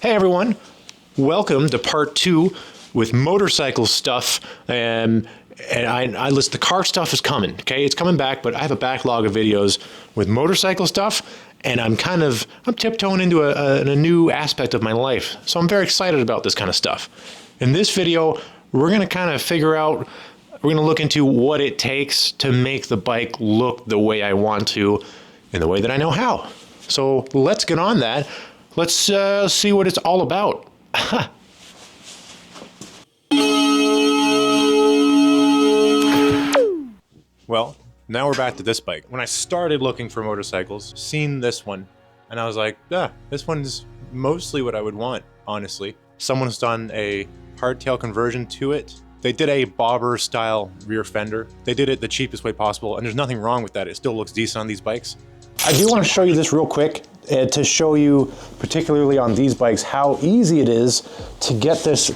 Hey everyone, welcome to part 2 with motorcycle stuff. And I list the car stuff is coming, okay? It's coming back, but I have a backlog of videos with motorcycle stuff, and I'm tiptoeing into a new aspect of my life. So I'm very excited about this kind of stuff. In this video, we're gonna kind of we're gonna look into what it takes to make the bike look the way I want to in the way that I know how. So let's get on that. Let's see what it's all about. Well, now we're back to this bike. When I started looking for motorcycles, seen this one, and I was like, yeah, this one's mostly what I would want, honestly. Someone's done a hardtail conversion to it. They did a bobber style rear fender. They did it the cheapest way possible, and there's nothing wrong with that. It still looks decent on these bikes. I do want to show you this real quick to show you, particularly on these bikes, how easy it is to get this.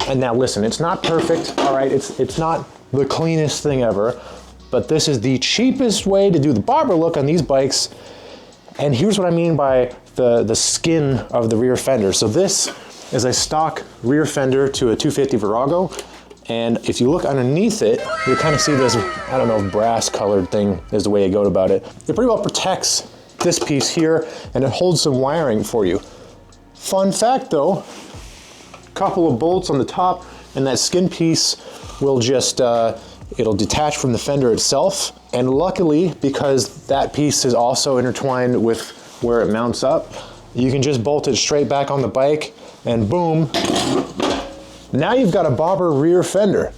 And now listen, it's not perfect, all right? It's not the cleanest thing ever, but this is the cheapest way to do the bobber look on these bikes. And here's what I mean by the skin of the rear fender. So this is a stock rear fender to a 250 Virago. And if you look underneath it, you kind of see this, I don't know, brass colored thing is the way you go about it. It pretty well protects this piece here, and it holds some wiring for you. Fun fact though, couple of bolts on the top, and that skin piece will just, it'll detach from the fender itself. And luckily, because that piece is also intertwined with where it mounts up, you can just bolt it straight back on the bike, and boom, now you've got a bobber rear fender.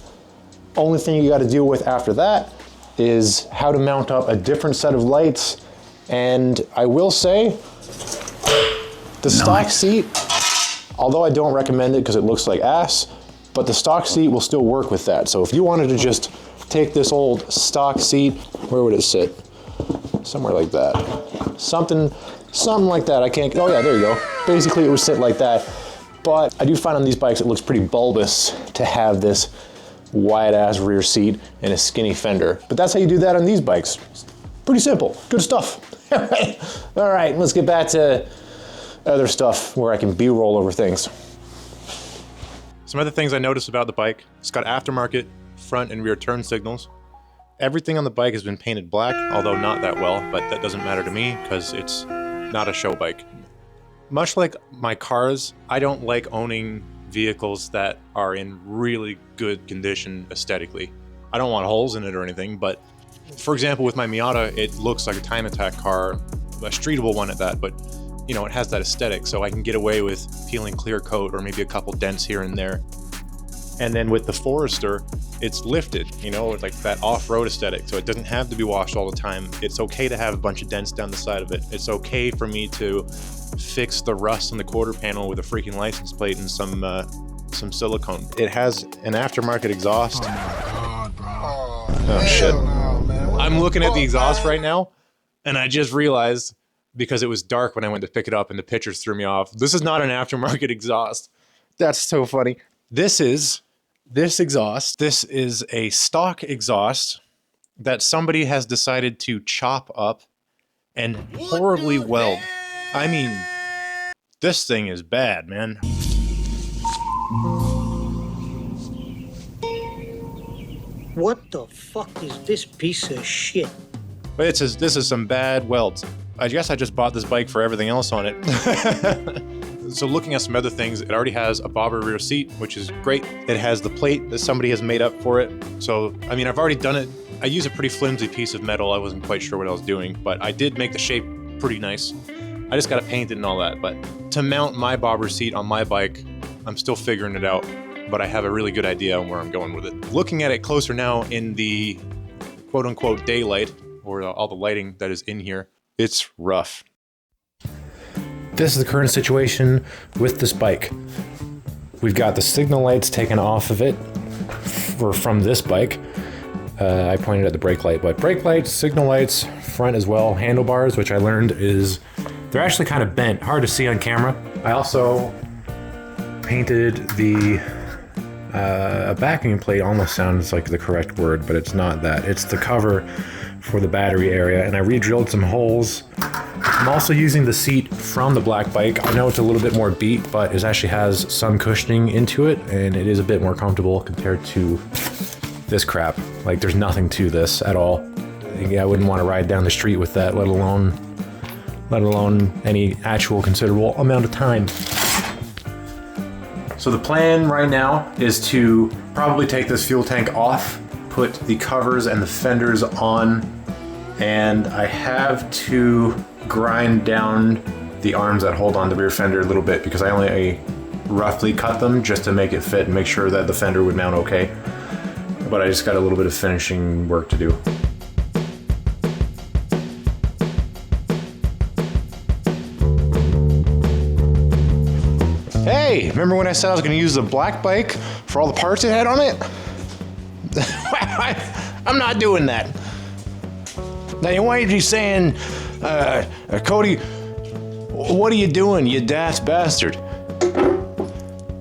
Only thing you got to deal with after that is how to mount up a different set of lights. And I will say, the stock seat, although I don't recommend it because it looks like ass, but the stock seat will still work with that. So if you wanted to just take this old stock seat, where would it sit? Somewhere like that. Something like that. I can't, oh yeah, there you go. Basically it would sit like that. But I do find on these bikes it looks pretty bulbous to have this wide ass rear seat and a skinny fender. But that's how you do that on these bikes. It's pretty simple, good stuff. All right, let's get back to other stuff where I can B-roll over things. Some other things I noticed about the bike, it's got aftermarket front and rear turn signals. Everything on the bike has been painted black, although not that well, but that doesn't matter to me because it's not a show bike. Much like my cars, I don't like owning vehicles that are in really good condition aesthetically. I don't want holes in it or anything, but for example, with my Miata, it looks like a time attack car, a streetable one at that, but you know, it has that aesthetic, so I can get away with peeling clear coat or maybe a couple dents here and there. And then with the Forester, it's lifted, you know, with like that off-road aesthetic, so it doesn't have to be washed all the time. It's okay to have a bunch of dents down the side of it. It's okay for me to fix the rust on the quarter panel with a freaking license plate and some silicone. It has an aftermarket exhaust. Oh my God, bro. Oh shit. I'm looking at the exhaust right now, and I just realized, because it was dark when I went to pick it up and the pictures threw me off, this is not an aftermarket exhaust. That's so funny. This exhaust, this is a stock exhaust that somebody has decided to chop up and horribly weld. I mean, this thing is bad, man. What the fuck is this piece of shit? But this is some bad welds. I guess I just bought this bike for everything else on it. So looking at some other things, it already has a bobber rear seat, which is great. It has the plate that somebody has made up for it. So, I mean, I've already done it. I use a pretty flimsy piece of metal. I wasn't quite sure what I was doing, but I did make the shape pretty nice. I just got to paint it and all that. But to mount my bobber seat on my bike, I'm still figuring it out, but I have a really good idea on where I'm going with it. Looking at it closer now in the quote unquote daylight, or all the lighting that is in here, it's rough. This is the current situation with this bike. We've got the signal lights taken off of it from this bike. I pointed at the brake light, but brake lights, signal lights, front as well, handlebars, which I learned is, they're actually kind of bent, hard to see on camera. I also painted the backing plate, almost sounds like the correct word, but it's not that. It's the cover for the battery area, and I re-drilled some holes I'm also using the seat from the black bike. I know it's a little bit more beat, but it actually has some cushioning into it, and it is a bit more comfortable compared to this crap. Like, there's nothing to this at all. I wouldn't want to ride down the street with that, let alone any actual considerable amount of time. So the plan right now is to probably take this fuel tank off, put the covers and the fenders on, and I have to grind down the arms that hold on the rear fender a little bit because I only roughly cut them just to make it fit and make sure that the fender would mount okay. But I just got a little bit of finishing work to do. Hey, remember when I said I was going to use the black bike for all the parts it had on it? I'm not doing that. Now, why are you saying, Cody, what are you doing, you daft bastard?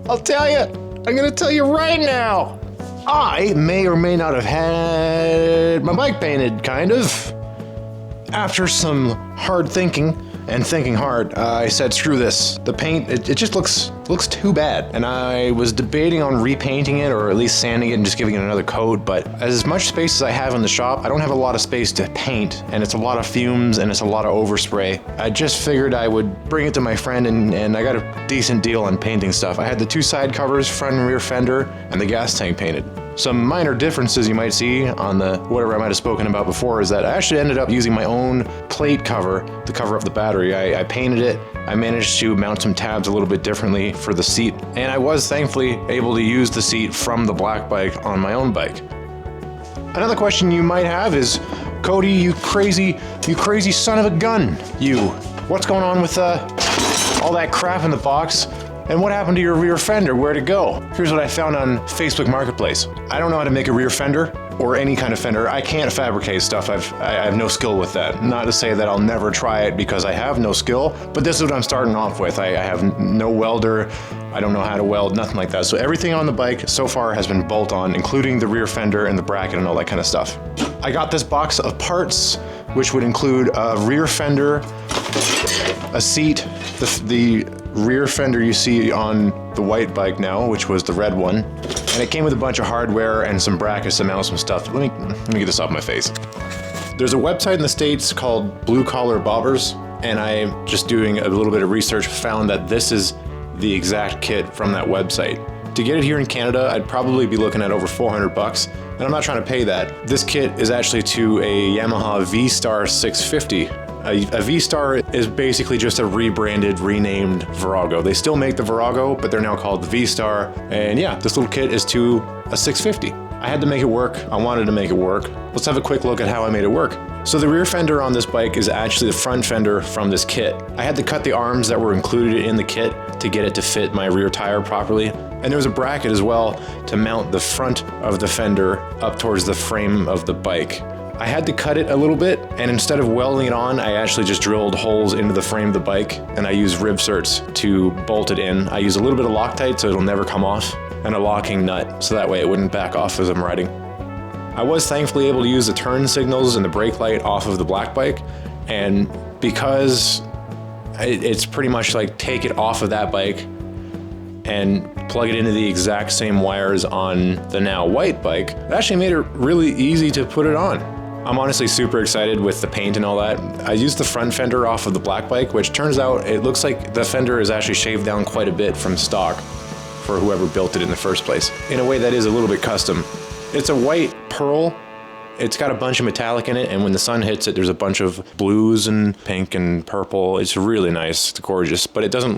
I'll tell you. I'm going to tell you right now. I may or may not have had my bike painted, kind of. After some hard thinking, and thinking hard, I said, screw this. The paint, it just looks too bad. And I was debating on repainting it or at least sanding it and just giving it another coat. But as much space as I have in the shop, I don't have a lot of space to paint, and it's a lot of fumes and it's a lot of overspray. I just figured I would bring it to my friend, and I got a decent deal on painting stuff. I had the 2 side covers, front and rear fender, and the gas tank painted. Some minor differences you might see on the whatever I might have spoken about before is that I actually ended up using my own plate cover to cover up the battery. I painted it. I managed to mount some tabs a little bit differently for the seat, and I was thankfully able to use the seat from the black bike on my own bike. Another question you might have is, Cody, you crazy son of a gun, what's going on with all that crap in the box? And what happened to your rear fender? Where'd it go? Here's what I found on Facebook Marketplace. I don't know how to make a rear fender or any kind of fender. I can't fabricate stuff. I have no skill with that. Not to say that I'll never try it because I have no skill, but this is what I'm starting off with. I have no welder. I don't know how to weld, nothing like that. So everything on the bike so far has been bolt-on, including the rear fender and the bracket and all that kind of stuff. I got this box of parts, which would include a rear fender, a seat, the rear fender you see on the white bike now, which was the red one, and it came with a bunch of hardware and some brackets to mount some stuff. Let me get this off my face. There's a website in the States called Blue Collar Bobbers, and I'm just doing a little bit of research, found that this is the exact kit from that website. To get it here in Canada, I'd probably be looking at over $400, and I'm not trying to pay that. This kit is actually to a Yamaha V-Star 650. A V-Star is basically just a rebranded, renamed Virago. They still make the Virago, but they're now called the V-Star. And yeah, this little kit is to a 650. I had to make it work. I wanted to make it work. Let's have a quick look at how I made it work. So the rear fender on this bike is actually the front fender from this kit. I had to cut the arms that were included in the kit to get it to fit my rear tire properly. And there was a bracket as well to mount the front of the fender up towards the frame of the bike. I had to cut it a little bit, and instead of welding it on, I actually just drilled holes into the frame of the bike, and I used rib certs to bolt it in. I use a little bit of Loctite so it'll never come off, and a locking nut so that way it wouldn't back off as I'm riding. I was thankfully able to use the turn signals and the brake light off of the black bike, and because it's pretty much like take it off of that bike and plug it into the exact same wires on the now white bike, it actually made it really easy to put it on. I'm honestly super excited with the paint and all that. I used the front fender off of the black bike, which turns out it looks like the fender is actually shaved down quite a bit from stock for whoever built it in the first place, in a way that is a little bit custom. It's a white pearl. It's got a bunch of metallic in it, and when the sun hits it, there's a bunch of blues and pink and purple. It's really nice, it's gorgeous, but it doesn't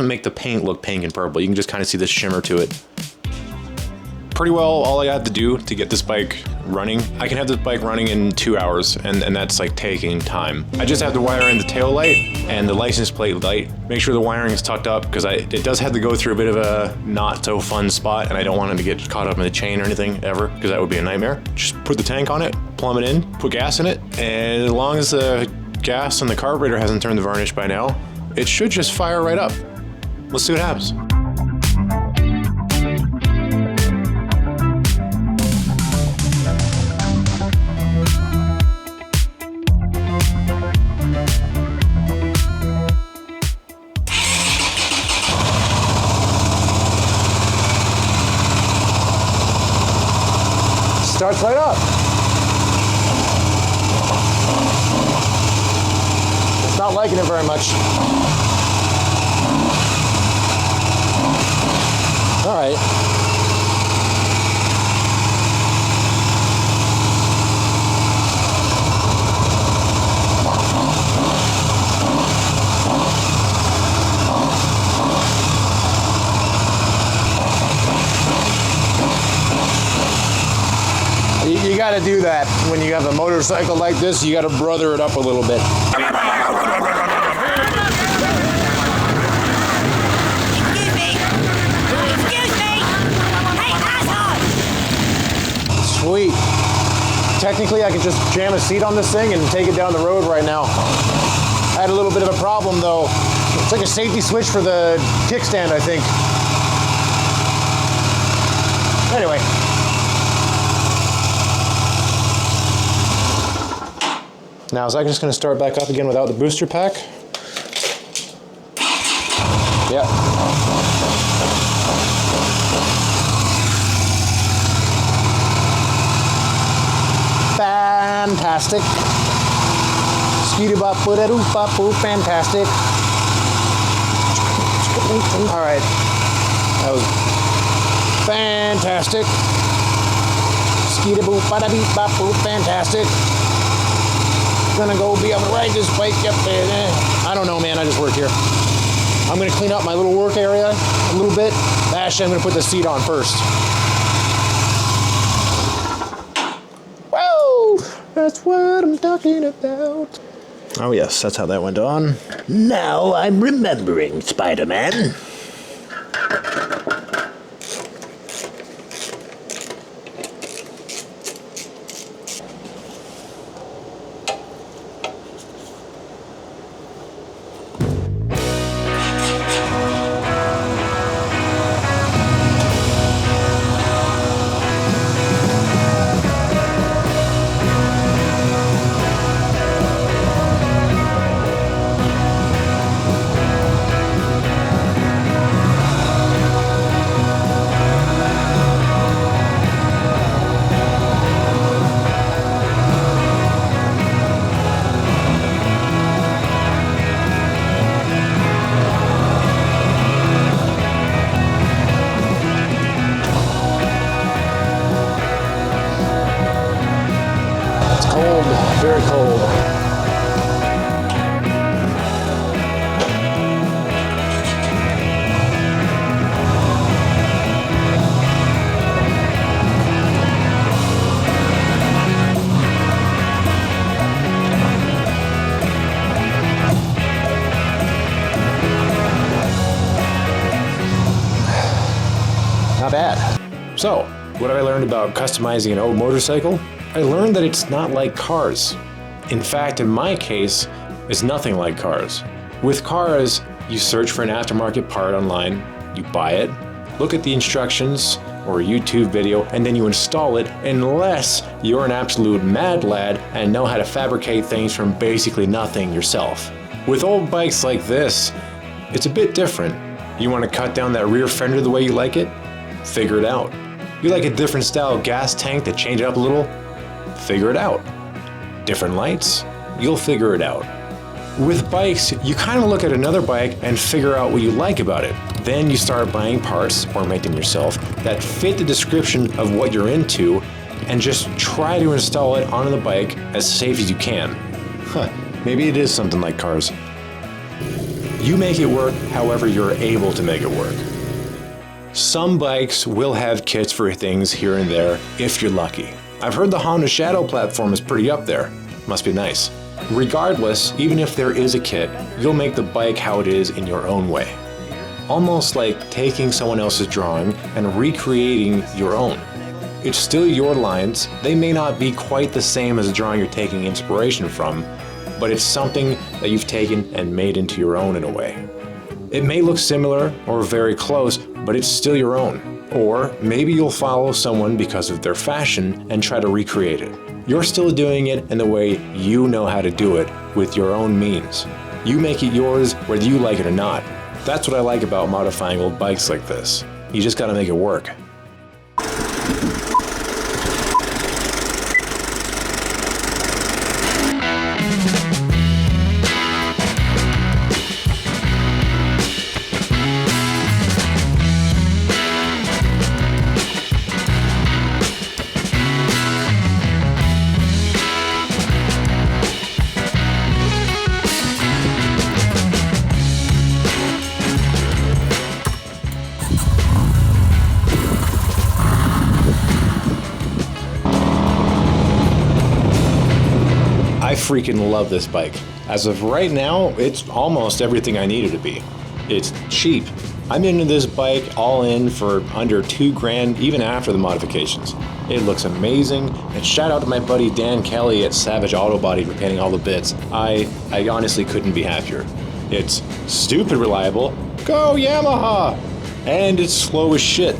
make the paint look pink and purple. You can just kind of see the shimmer to it. Pretty well all I had to do to get this bike running. I can have this bike running in 2 hours, and that's like taking time. I just have to wire in the tail light and the license plate light. Make sure the wiring is tucked up because it does have to go through a bit of a not so fun spot, and I don't want it to get caught up in the chain or anything ever, because that would be a nightmare. Just put the tank on it, plumb it in, put gas in it, and as long as the gas and the carburetor hasn't turned the varnish by now, it should just fire right up. Let's see what happens. starts right up. It's not liking it very much. All right. You got to do that when you have a motorcycle like this. You got to brother it up a little bit. Excuse me! Hey, asshole! Sweet. Technically, I could just jam a seat on this thing and take it down the road right now. I had a little bit of a problem though. It's like a safety switch for the kickstand, I think. Anyway. Now, is that just going to start back up again without the booster pack? Yep. Fantastic. Skidoo-bop-boo-da-doo-bop-boo, fantastic. All right. That was fantastic. Skidoo-bop-boo-da-beep-bop-boo, fantastic. Gonna go be able to ride this bike up there. I don't know, man. I just work here. I'm gonna clean up my little work area a little bit. Actually, I'm gonna put the seat on first. Whoa! That's what I'm talking about. Oh yes, that's how that went on. Now I'm remembering, Spider-Man. Cold, very cold. Not bad. So, what have I learned about customizing an old motorcycle? I learned that it's not like cars. In fact, in my case, it's nothing like cars. With cars, you search for an aftermarket part online, you buy it, look at the instructions or a YouTube video, and then you install it unless you're an absolute mad lad and know how to fabricate things from basically nothing yourself. With old bikes like this, it's a bit different. You want to cut down that rear fender the way you like it? Figure it out. You like a different style gas tank to change it up a little? Figure it out. Different lights? You'll figure it out. With bikes, you kind of look at another bike and figure out what you like about it. Then you start buying parts, or make them yourself, that fit the description of what you're into, and just try to install it onto the bike as safe as you can. Maybe it is something like cars. You make it work however you're able to make it work. Some bikes will have kits for things here and there if you're lucky. I've heard the Honda Shadow platform is pretty up there. Must be nice. Regardless, even if there is a kit, you'll make the bike how it is in your own way. Almost like taking someone else's drawing and recreating your own. It's still your lines. They may not be quite the same as the drawing you're taking inspiration from, but it's something that you've taken and made into your own in a way. It may look similar or very close, but it's still your own. Or maybe you'll follow someone because of their fashion and try to recreate it. You're still doing it in the way you know how to do it with your own means. You make it yours whether you like it or not. That's what I like about modifying old bikes like this. You just gotta make it work. freaking love this bike. As of right now, it's almost everything I need it to be. It's cheap. I'm into this bike all in for under $2,000 even after the modifications. It looks amazing, and shout out to my buddy Dan Kelly at Savage Auto Body for painting all the bits. I honestly couldn't be happier. It's stupid reliable. Go Yamaha! And it's slow as shit.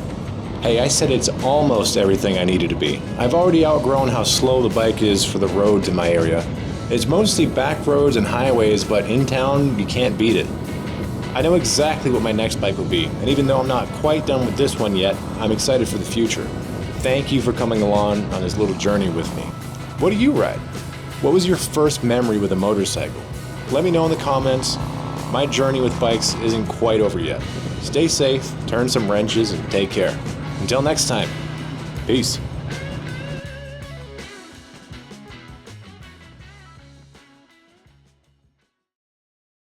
Hey, I said it's almost everything I needed to be. I've already outgrown how slow the bike is for the roads in my area. It's mostly back roads and highways, but in town, you can't beat it. I know exactly what my next bike will be, and even though I'm not quite done with this one yet, I'm excited for the future. Thank you for coming along on this little journey with me. What do you ride? What was your first memory with a motorcycle? Let me know in the comments. My journey with bikes isn't quite over yet. Stay safe, turn some wrenches, and take care. Until next time, peace.